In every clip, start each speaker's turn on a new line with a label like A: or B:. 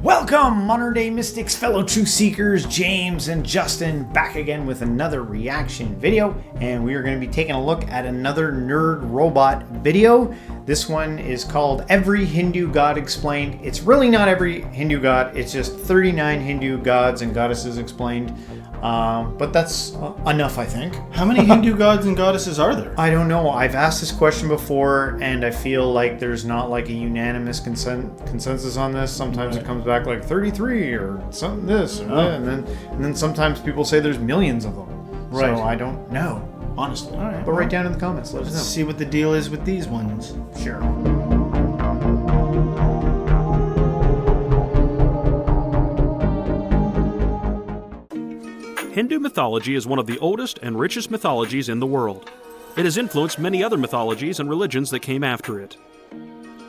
A: Welcome, modern day mystics, fellow truth seekers, James and Justin, back again with another reaction video, and we are going to be taking a look at another nerd robot video. This one is called Every Hindu God Explained. It's really not every Hindu god, it's just 39 Hindu gods and goddesses explained. But that's enough, I think.
B: How many Hindu gods and goddesses are there?
A: I don't know. I've asked this question before, and I feel like there's not like a unanimous consensus on this. Sometimes it comes back like 33 or something this or that, and then sometimes people say there's millions of them. Right. So I don't know, honestly.
B: All right.
A: But write down in the comments. Let us know.
B: Let's see what the deal is with these ones.
A: Sure.
C: Hindu mythology is one of the oldest and richest mythologies in the world. It has influenced many other mythologies and religions that came after it.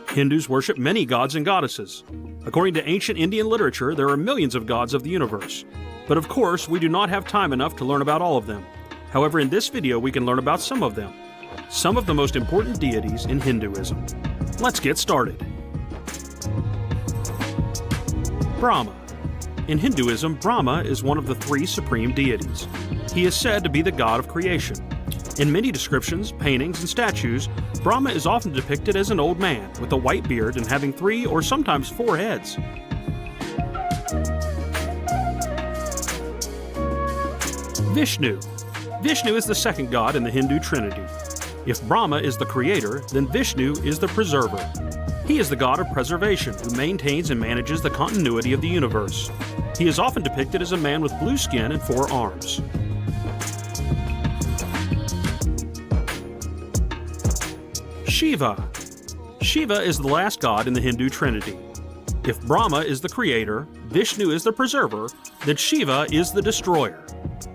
C: Hindus worship many gods and goddesses. According to ancient Indian literature, there are millions of gods of the universe. But of course, we do not have time enough to learn about all of them. However, in this video, we can learn about some of them. Some of the most important deities in Hinduism. Let's get started. Brahma. In Hinduism, Brahma is one of the three supreme deities. He is said to be the god of creation. In many descriptions, paintings, and statues, Brahma is often depicted as an old man with a white beard and having 3 or sometimes 4 heads. Vishnu. Vishnu is the second god in the Hindu Trinity. If Brahma is the creator, then Vishnu is the preserver. He is the god of preservation who maintains and manages the continuity of the universe. He is often depicted as a man with blue skin and 4 arms. Shiva. Shiva is the last god in the Hindu Trinity. If Brahma is the creator, Vishnu is the preserver, then Shiva is the destroyer.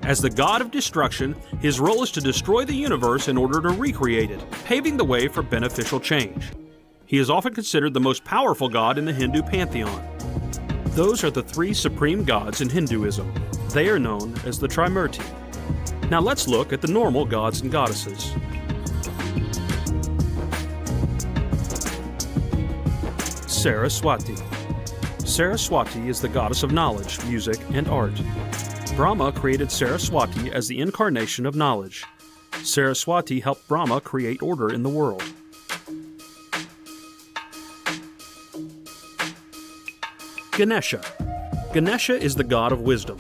C: As the god of destruction, his role is to destroy the universe in order to recreate it, paving the way for beneficial change. He is often considered the most powerful god in the Hindu pantheon. Those are the 3 supreme gods in Hinduism. They are known as the Trimurti. Now let's look at the normal gods and goddesses. Saraswati. Saraswati is the goddess of knowledge, music, and art. Brahma created Saraswati as the incarnation of knowledge. Saraswati helped Brahma create order in the world. Ganesha. Ganesha is the god of wisdom.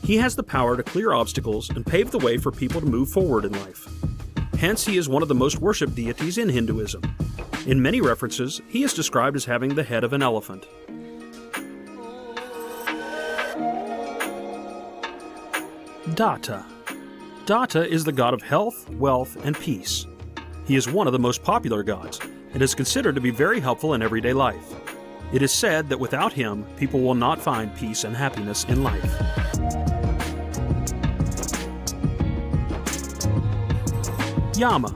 C: He has the power to clear obstacles and pave the way for people to move forward in life. Hence, he is one of the most worshipped deities in Hinduism. In many references, he is described as having the head of an elephant. Datta. Datta is the god of health, wealth, and peace. He is one of the most popular gods and is considered to be very helpful in everyday life. It is said that without him, people will not find peace and happiness in life. Yama.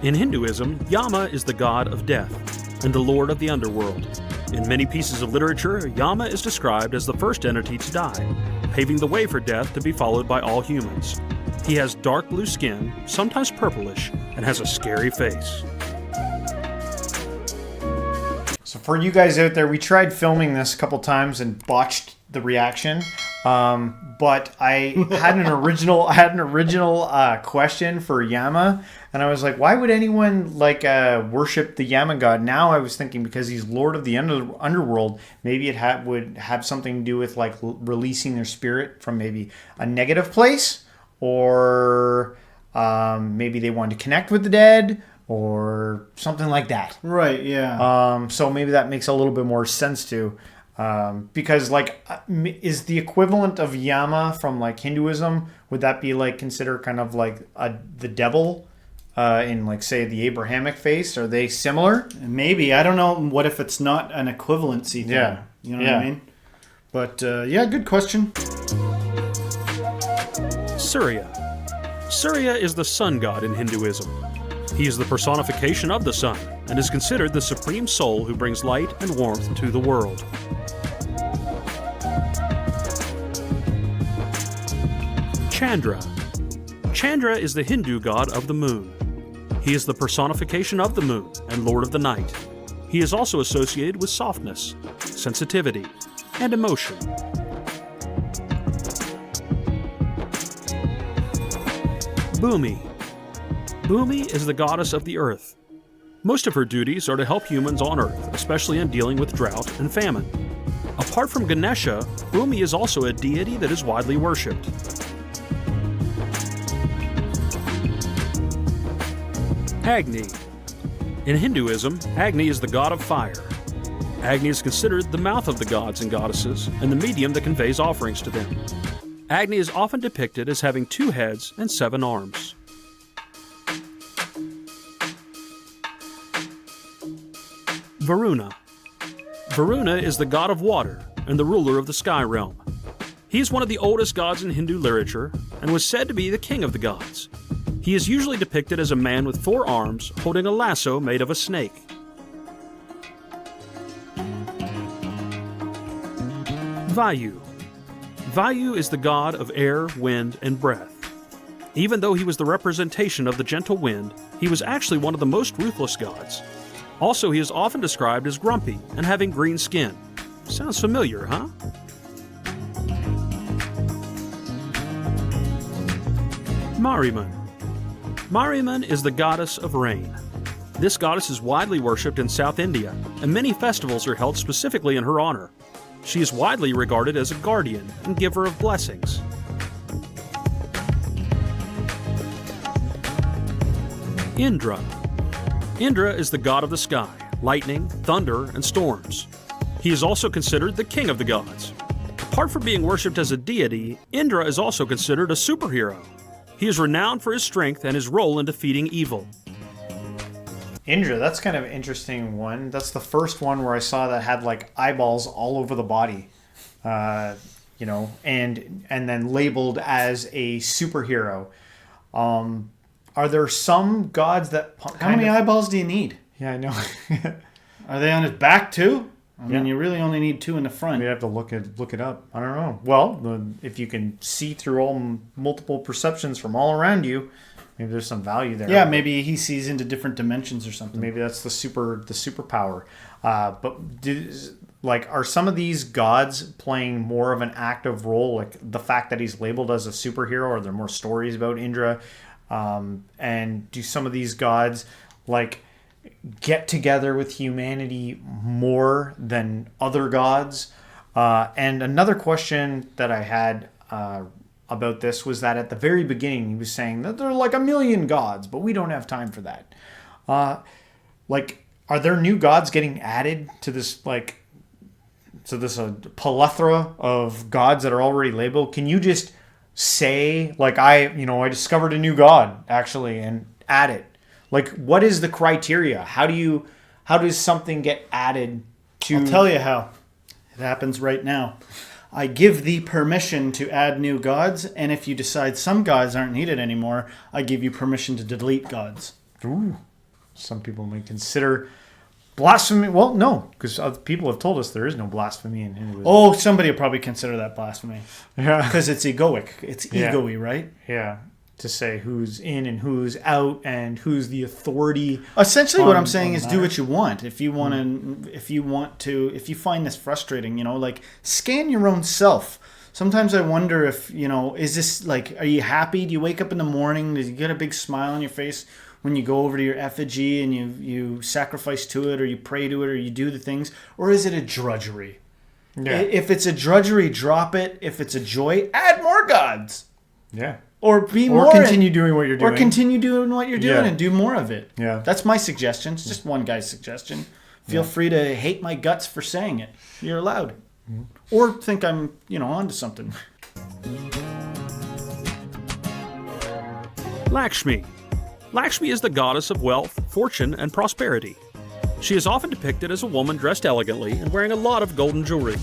C: In Hinduism, Yama is the god of death and the lord of the underworld. In many pieces of literature, Yama is described as the first entity to die, paving the way for death to be followed by all humans. He has dark blue skin, sometimes purplish, and has a scary face.
A: So for you guys out there, we tried filming this a couple times and botched the reaction. But I had an original question for Yama, and I was like, why would anyone worship the Yama god? Now I was thinking because he's lord of the underworld, maybe it would have something to do with like releasing their spirit from maybe a negative place, or maybe they wanted to connect with the dead, or something like that.
B: Right, yeah.
A: So maybe that makes a little bit more sense too. Because is the equivalent of Yama from like Hinduism, would that be like considered kind of like the devil in like say the Abrahamic faith? Are they similar?
B: Maybe. I don't know. What if it's not an equivalency thing?
A: Yeah.
B: You know what I mean? But yeah, good question.
C: Surya. Surya is the sun god in Hinduism. He is the personification of the sun and is considered the supreme soul who brings light and warmth to the world. Chandra. Chandra is the Hindu god of the moon. He is the personification of the moon and lord of the night. He is also associated with softness, sensitivity, and emotion. Bhumi. Bhumi is the goddess of the earth. Most of her duties are to help humans on earth, especially in dealing with drought and famine. Apart from Ganesha, Bhumi is also a deity that is widely worshipped. Agni. In Hinduism, Agni is the god of fire. Agni is considered the mouth of the gods and goddesses and the medium that conveys offerings to them. Agni is often depicted as having 2 heads and 7 arms. Varuna. Varuna is the god of water and the ruler of the sky realm. He is one of the oldest gods in Hindu literature and was said to be the king of the gods. He is usually depicted as a man with 4 arms holding a lasso made of a snake. Vayu. Vayu is the god of air, wind, and breath. Even though he was the representation of the gentle wind, he was actually one of the most ruthless gods. Also, he is often described as grumpy and having green skin. Sounds familiar, huh? Mariman. Mariman is the goddess of rain. This goddess is widely worshipped in South India, and many festivals are held specifically in her honor. She is widely regarded as a guardian and giver of blessings. Indra. Indra is the god of the sky, lightning, thunder, and storms. He is also considered the king of the gods. Apart from being worshipped as a deity, Indra is also considered a superhero. He is renowned for his strength and his role in defeating evil.
A: Indra, that's kind of an interesting one. That's the first one where I saw that had like eyeballs all over the body, and then labeled as a superhero. Are there some gods that
B: How many eyeballs do you need?
A: Yeah, I know.
B: Are they on his back too? I mean, you really only need 2 in the front.
A: We have to look it up. I don't know. Well, if you can see through all multiple perceptions from all around you, maybe there's some value there.
B: Yeah, maybe he sees into different dimensions or something.
A: Maybe that's the superpower. Are some of these gods playing more of an active role? Like the fact that he's labeled as a superhero, or are there more stories about Indra? And do some of these gods get together with humanity more than other gods? And another question that I had about this was that at the very beginning he was saying that there are like 1 million gods, but we don't have time for that. Are there new gods getting added to this plethora of gods that are already labeled? Can you just say I discovered a new god actually and add it? What is the criteria? How does something get added to?
B: I'll tell you how. It happens right now. I give thee permission to add new gods, and if you decide some gods aren't needed anymore, I give you permission to delete gods.
A: Ooh. Some people may consider blasphemy. Well, no, because people have told us there is no blasphemy in Hinduism.
B: Oh, somebody will probably consider that blasphemy.
A: Yeah.
B: Because it's egoic. It's ego-y, right?
A: Yeah. To say who's in and who's out and who's the authority.
B: Essentially, what I'm saying is do what you want. If you find this frustrating, scan your own self. Sometimes I wonder if, is this are you happy? Do you wake up in the morning? Do you get a big smile on your face when you go over to your effigy and you sacrifice to it, or you pray to it, or you do the things? Or is it a drudgery? Yeah. If it's a drudgery, drop it. If it's a joy, add more gods.
A: Yeah.
B: Or
A: continue doing what you're doing.
B: Or continue doing what you're doing and do more of it.
A: Yeah.
B: That's my suggestion. It's just one guy's suggestion. Feel free to hate my guts for saying it. You're allowed. Mm-hmm. Or think I'm, onto something.
C: Lakshmi. Lakshmi is the goddess of wealth, fortune, and prosperity. She is often depicted as a woman dressed elegantly and wearing a lot of golden jewelry.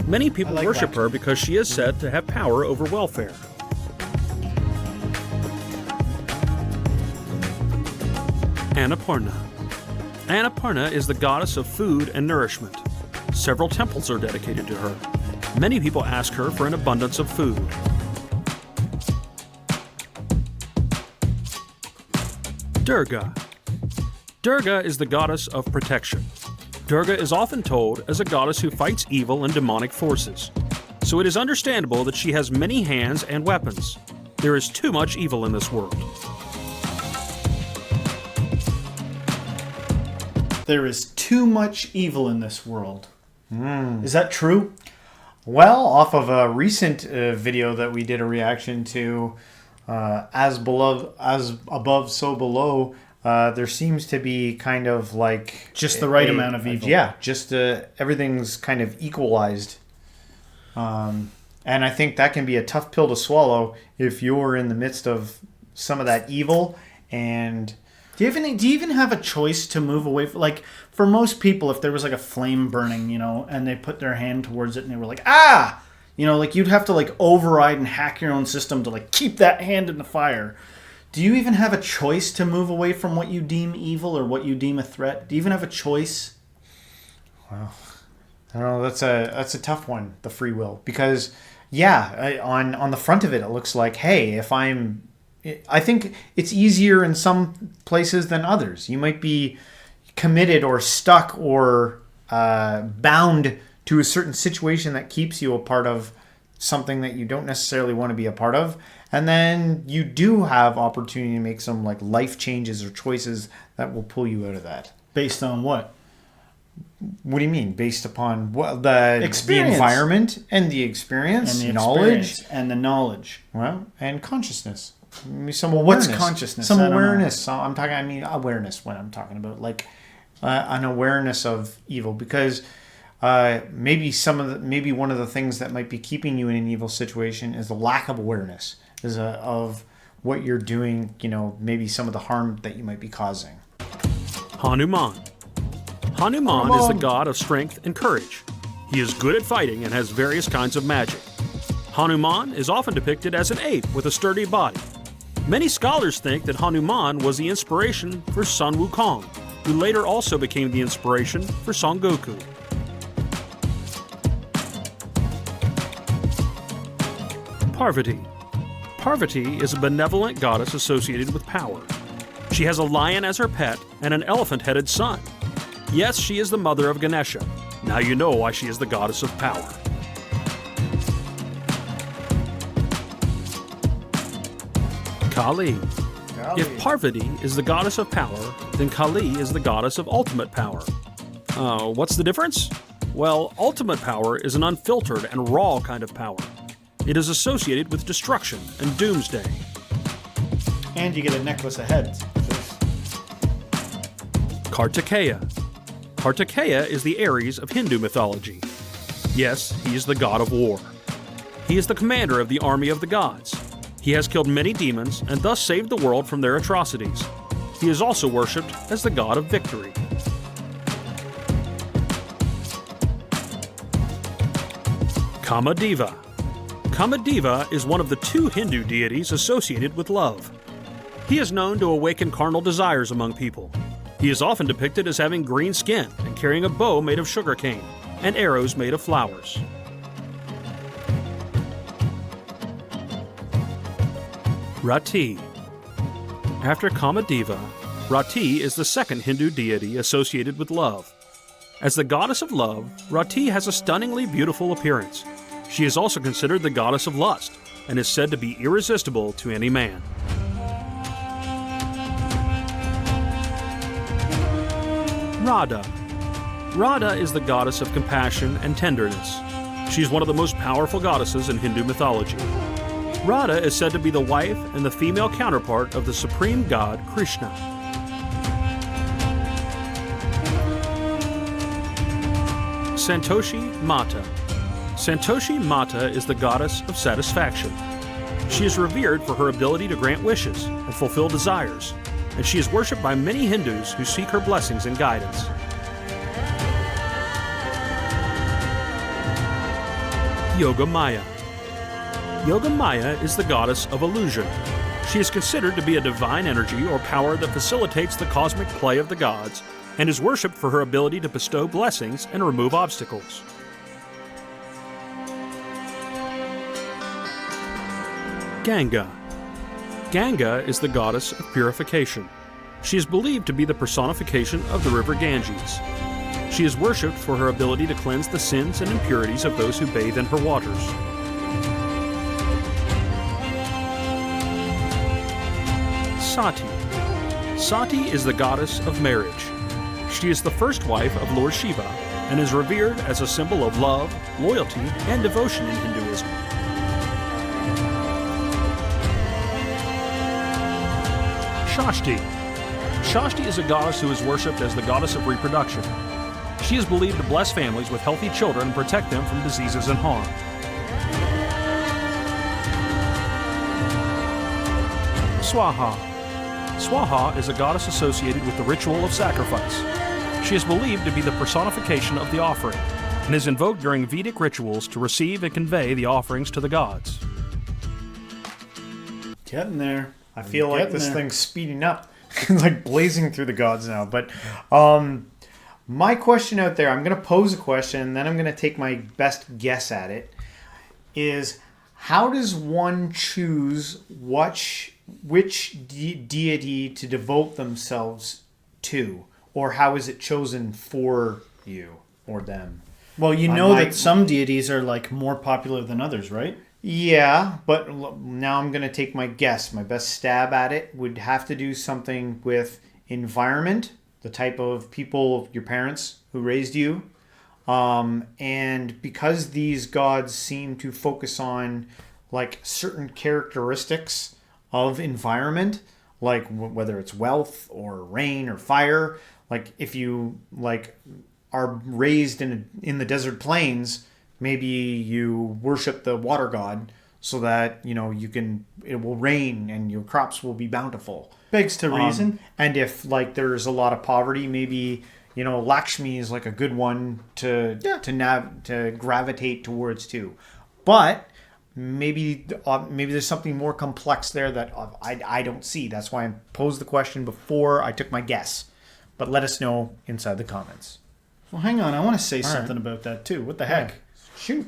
C: Many people worship her because she is said to have power over welfare. Annapurna. Annapurna is the goddess of food and nourishment. Several temples are dedicated to her. Many people ask her for an abundance of food. Durga. Durga is the goddess of protection. Durga is often told as a goddess who fights evil and demonic forces, so it is understandable that she has many hands and weapons. There is too much evil in this world.
B: There is too much evil in this world. Is that true?
A: Well, off of a recent video that we did a reaction to, as above, so below, there seems to be kind of like
B: Just the right amount of evil.
A: Yeah, just everything's kind of equalized. And I think that can be a tough pill to swallow if you're in the midst of some of that evil. And
B: Do you even have a choice to move away from, like, for most people, if there was like a flame burning, you know, and they put their hand towards it and they were like, ah, you know, like you'd have to like override and hack your own system to like keep that hand in the fire. Do you even have a choice to move away from what you deem evil or what you deem a threat? Do you even have a choice?
A: Well, I don't know. That's a tough one, the free will, because on the front of it, it looks like, hey, I think it's easier in some places than others. You might be committed or stuck or bound to a certain situation that keeps you a part of something that you don't necessarily want to be a part of. And then you do have opportunity to make some like life changes or choices that will pull you out of that.
B: Based on what?
A: What do you mean? Based upon what? The environment and the experience,
B: And the
A: knowledge.
B: experience and the knowledge.
A: Well, and consciousness. Maybe some awareness.
B: What's consciousness?
A: Some
B: I don't know.
A: awareness. So I mean awareness when I'm talking about, like an awareness of evil, because maybe one of the things that might be keeping you in an evil situation is the lack of awareness of what you're doing. You know, maybe some of the harm that you might be causing.
C: Hanuman. Hanuman is the god of strength and courage. He is good at fighting and has various kinds of magic. Hanuman is often depicted as an ape with a sturdy body. Many scholars think that Hanuman was the inspiration for Sun Wukong, who later also became the inspiration for Son Goku. Parvati. Parvati is a benevolent goddess associated with power. She has a lion as her pet and an elephant-headed son. Yes, she is the mother of Ganesha. Now you know why she is the goddess of power. Kali. If Parvati is the goddess of power, then Kali is the goddess of ultimate power. What's the difference? Well, ultimate power is an unfiltered and raw kind of power. It is associated with destruction and doomsday.
B: And you get a necklace of heads.
C: Kartikeya. Kartikeya is the Ares of Hindu mythology. Yes, he is the god of war. He is the commander of the army of the gods. He has killed many demons and thus saved the world from their atrocities. He is also worshipped as the god of victory. Kamadeva. Kamadeva is one of the two Hindu deities associated with love. He is known to awaken carnal desires among people. He is often depicted as having green skin and carrying a bow made of sugarcane and arrows made of flowers. Rati. After Kamadeva, Rati is the second Hindu deity associated with love. As the goddess of love, Rati has a stunningly beautiful appearance. She is also considered the goddess of lust and is said to be irresistible to any man. Radha. Radha is the goddess of compassion and tenderness. She is one of the most powerful goddesses in Hindu mythology. Radha is said to be the wife and the female counterpart of the supreme god Krishna. Santoshi Mata. Santoshi Mata is the goddess of satisfaction. She is revered for her ability to grant wishes and fulfill desires, and she is worshipped by many Hindus who seek her blessings and guidance. Yoga Maya. Yoga Maya is the goddess of illusion. She is considered to be a divine energy or power that facilitates the cosmic play of the gods and is worshipped for her ability to bestow blessings and remove obstacles. Ganga. Ganga is the goddess of purification. She is believed to be the personification of the river Ganges. She is worshipped for her ability to cleanse the sins and impurities of those who bathe in her waters. Sati. Sati is the goddess of marriage. She is the first wife of Lord Shiva and is revered as a symbol of love, loyalty, and devotion in Hinduism. Shashti. Shashti is a goddess who is worshipped as the goddess of reproduction. She is believed to bless families with healthy children and protect them from diseases and harm. Swaha. Swaha is a goddess associated with the ritual of sacrifice. She is believed to be the personification of the offering and is invoked during Vedic rituals to receive and convey the offerings to the gods.
B: Getting there.
A: I feel like
B: Getting
A: this
B: there.
A: thing's speeding up. It's like blazing through the gods now. But my question out there, I'm going to pose a question, and then I'm going to take my best guess at it, is how does one choose which deity to devote themselves to? Or how is it chosen for you or them?
B: Well, you know that some deities are like more popular than others, right?
A: Yeah, but now I'm going to take my guess. My best stab at it would have to do something with environment, the type of people, your parents who raised you. And because these gods seem to focus on like certain characteristics of environment, like whether it's wealth or rain or fire, like if you like are raised in the desert plains, maybe you worship the water god so that, you know, it will rain and your crops will be bountiful.
B: Begs to reason.
A: And if like there's a lot of poverty, maybe, you know, Lakshmi is like a good one to gravitate towards too. But maybe there's something more complex there that I don't see. That's why I posed the question before I took my guess. But let us know inside the comments.
B: Well, hang on. I want to say something about that too. What the heck?
A: Shoot.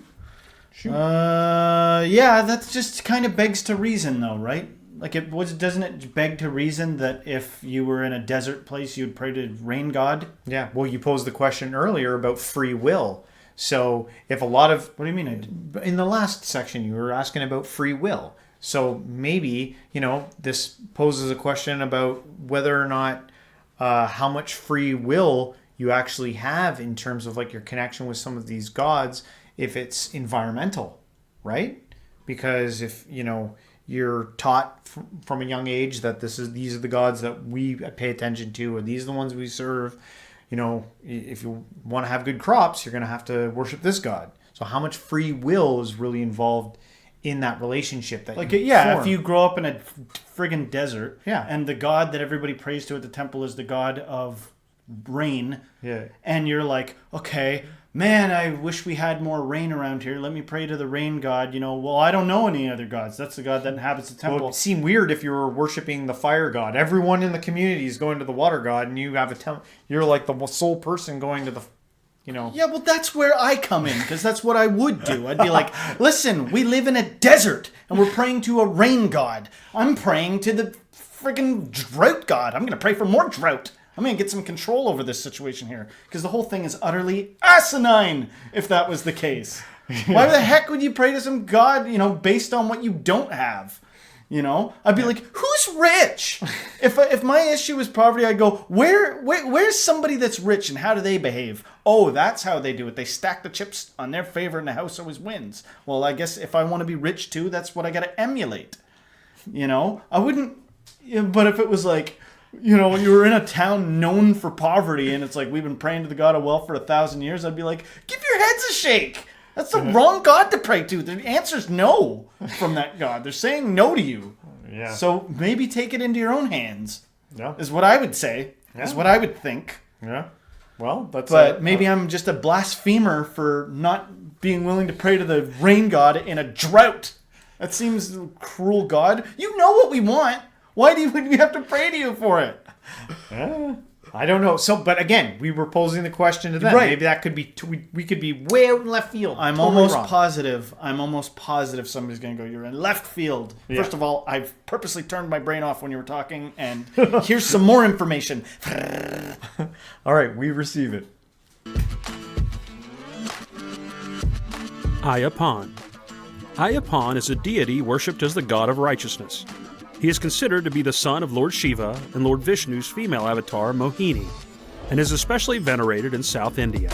B: Yeah, that just kind of begs to reason, though, right? Like, doesn't it beg to reason that if you were in a desert place, you'd pray to rain god?
A: Yeah. Well, you posed the question earlier about free will. So if a lot of...
B: What do you mean?
A: In the last section, you were asking about free will. So maybe, you know, this poses a question about whether or not how much free will you actually have in terms of like your connection with some of these gods, if it's environmental, right? Because if, you know, you're taught from a young age that these are the gods that we pay attention to, or these are the ones we serve, you know, if you want to have good crops, you're going to have to worship this god. So how much free will is really involved in that relationship that form?
B: If you grow up in a friggin' desert,
A: Yeah.
B: and the god that everybody prays to at the temple is the god of rain,
A: Yeah.
B: and you're like, okay, man, I wish we had more rain around here. Let me pray to the rain god. You know, well, I don't know any other gods. That's the god that inhabits the temple.
A: Well, it'd seem weird if you were worshiping the fire god. Everyone in the community is going to the water god, and you have a temple. You're like the sole person going to the, you know.
B: Yeah, well, that's where I come in, because that's what I would do. I'd be like, listen, we live in a desert, and we're praying to a rain god. I'm praying to the friggin' drought god. I'm going to pray for more drought. I'm going to get some control over this situation here, because the whole thing is utterly asinine if that was the case. Why the heck would you pray to some god, you know, based on what you don't have? You know, I'd be like, who's rich? If my issue is poverty, I'd go, where's somebody that's rich and how do they behave? Oh, that's how they do it. They stack the chips on their favor and the house always wins. Well, I guess if I want to be rich too, that's what I got to emulate. You know, I wouldn't, but if it was like, you know, you were in a town known for poverty and it's like, we've been praying to the god of wealth for 1,000 years, I'd be like, give your heads a shake. That's the wrong god to pray to. The answer's no from that god. They're saying no to you.
A: Yeah.
B: So maybe take it into your own hands.
A: Yeah.
B: Is what I would say.
A: Yeah.
B: Is what I would think.
A: Yeah. Well, that's.
B: But maybe I'm just a blasphemer for not being willing to pray to the rain god in a drought. That seems cruel, God. You know what we want. Why would we have to pray to you for it?
A: I don't know. So, but again, we were posing the question to them.
B: Right.
A: Maybe that could be. We could be way out in left field.
B: I'm
A: Totally
B: almost
A: wrong.
B: positive somebody's going to go, you're in left field.
A: Yeah.
B: First of all, I've purposely turned my brain off when you were talking, and here's some more information.
A: All right, we receive it.
C: Ayyappan. Ayyappan is a deity worshipped as the god of righteousness. He is considered to be the son of Lord Shiva and Lord Vishnu's female avatar, Mohini, and is especially venerated in South India.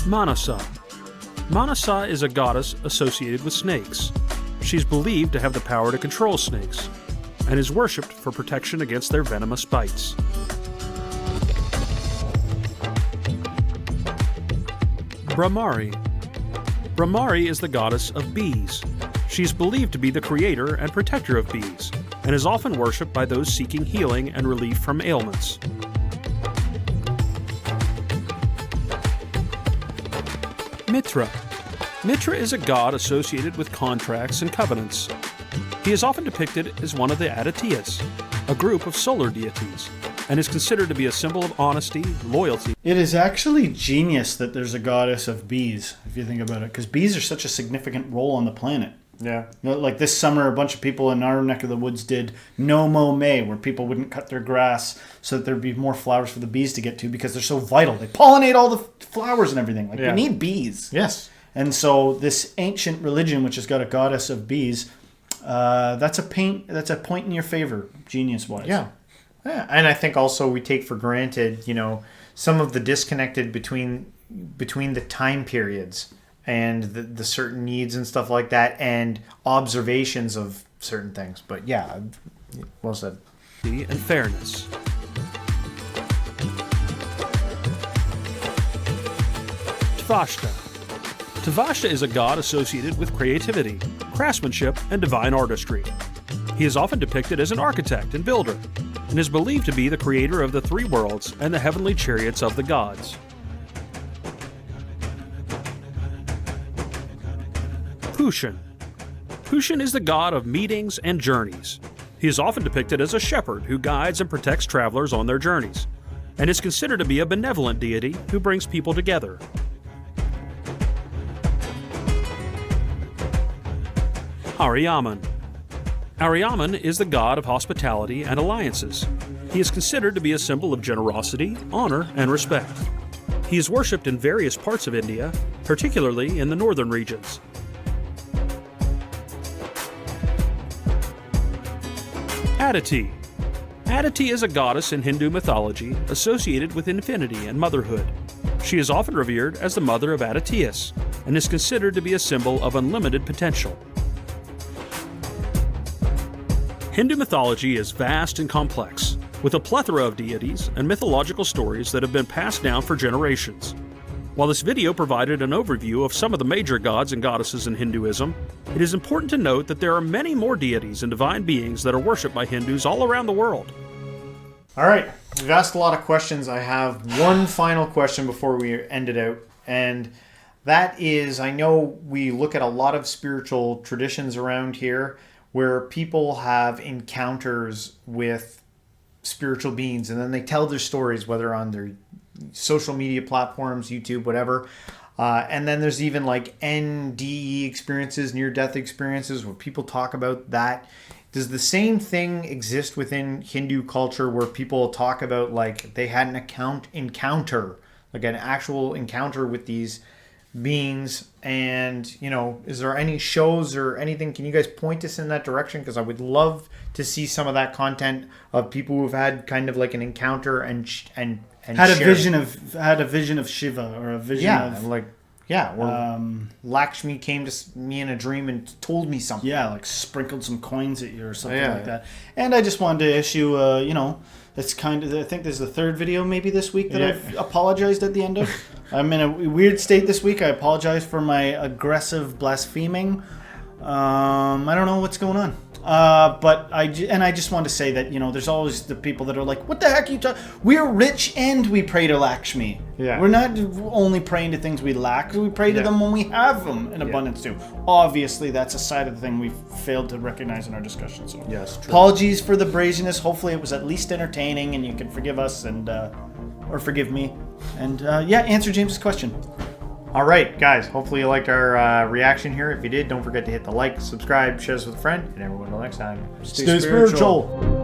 C: Manasa. Manasa is a goddess associated with snakes. She is believed to have the power to control snakes, and is worshipped for protection against their venomous bites. Brahmari. Brahmari is the goddess of bees. She is believed to be the creator and protector of bees, and is often worshipped by those seeking healing and relief from ailments. Mitra. Mitra is a god associated with contracts and covenants. He is often depicted as one of the Adityas, a group of solar deities, and is considered to be a symbol of honesty, loyalty.
B: It is actually genius that there's a goddess of bees, if you think about it, because bees are such a significant role on the planet.
A: Yeah.
B: You know, like this summer, a bunch of people in our neck of the woods did No Mow May, where people wouldn't cut their grass so that there'd be more flowers for the bees to get to because they're so vital. They pollinate all the flowers and everything. Like, we need bees.
A: Yes.
B: And so this ancient religion, which has got a goddess of bees, that's a point in your favor, genius-wise.
A: Yeah. Yeah. And I think also we take for granted, you know, some of the disconnected between the time periods and the certain needs and stuff like that, and observations of certain things. But yeah, well said.
C: And fairness. Tvashta. Tvashta is a god associated with creativity, craftsmanship, and divine artistry. He is often depicted as an architect and builder, and is believed to be the creator of the three worlds and the heavenly chariots of the gods. Pushan. Pushan is the god of meetings and journeys. He is often depicted as a shepherd who guides and protects travelers on their journeys, and is considered to be a benevolent deity who brings people together. Ariyaman. Ariyaman is the god of hospitality and alliances. He is considered to be a symbol of generosity, honor, and respect. He is worshipped in various parts of India, particularly in the northern regions. Aditi. Aditi is a goddess in Hindu mythology associated with infinity and motherhood. She is often revered as the mother of Adityas and is considered to be a symbol of unlimited potential. Hindu mythology is vast and complex, with a plethora of deities and mythological stories that have been passed down for generations. While this video provided an overview of some of the major gods and goddesses in Hinduism, it is important to note that there are many more deities and divine beings that are worshipped by Hindus all around the world.
A: All right, we've asked a lot of questions. I have one final question before we end it out, and that is, I know we look at a lot of spiritual traditions around here where people have encounters with spiritual beings, and then they tell their stories, whether on their social media platforms, YouTube, whatever. And then there's even like NDE experiences, near-death experiences, where people talk about that. Does the same thing exist within Hindu culture where people talk about like they had an encounter, like an actual encounter with these beings? And, you know, is there any shows or anything? Can you guys point us in that direction? Because I would love to see some of that content of people who've had kind of like an encounter and
B: had a
A: share
B: vision of Shiva, or a vision of
A: or Lakshmi came to me in a dream and told me something.
B: Yeah, like sprinkled some coins at you or something like that. And I just wanted to issue, it's kind of, I think this is the third video maybe this week that I've apologized at the end of. I'm in a weird state this week. I apologize for my aggressive blaspheming. I don't know what's going on. But I just want to say that, you know, there's always the people that are like, what the heck are you talking? We're rich and we pray to Lakshmi.
A: Yeah.
B: We're not only praying to things we lack. We pray to them when we have them in abundance too. Obviously, that's a side of the thing we've failed to recognize in our discussion. So
A: yes, true.
B: Apologies for the brazenness. Hopefully it was at least entertaining and you can forgive us and or forgive me. And answer James's question.
A: All right, guys, hopefully you liked our reaction here. If you did, don't forget to hit the like, subscribe, share this with a friend, and everyone until next time.
B: Stay spiritual.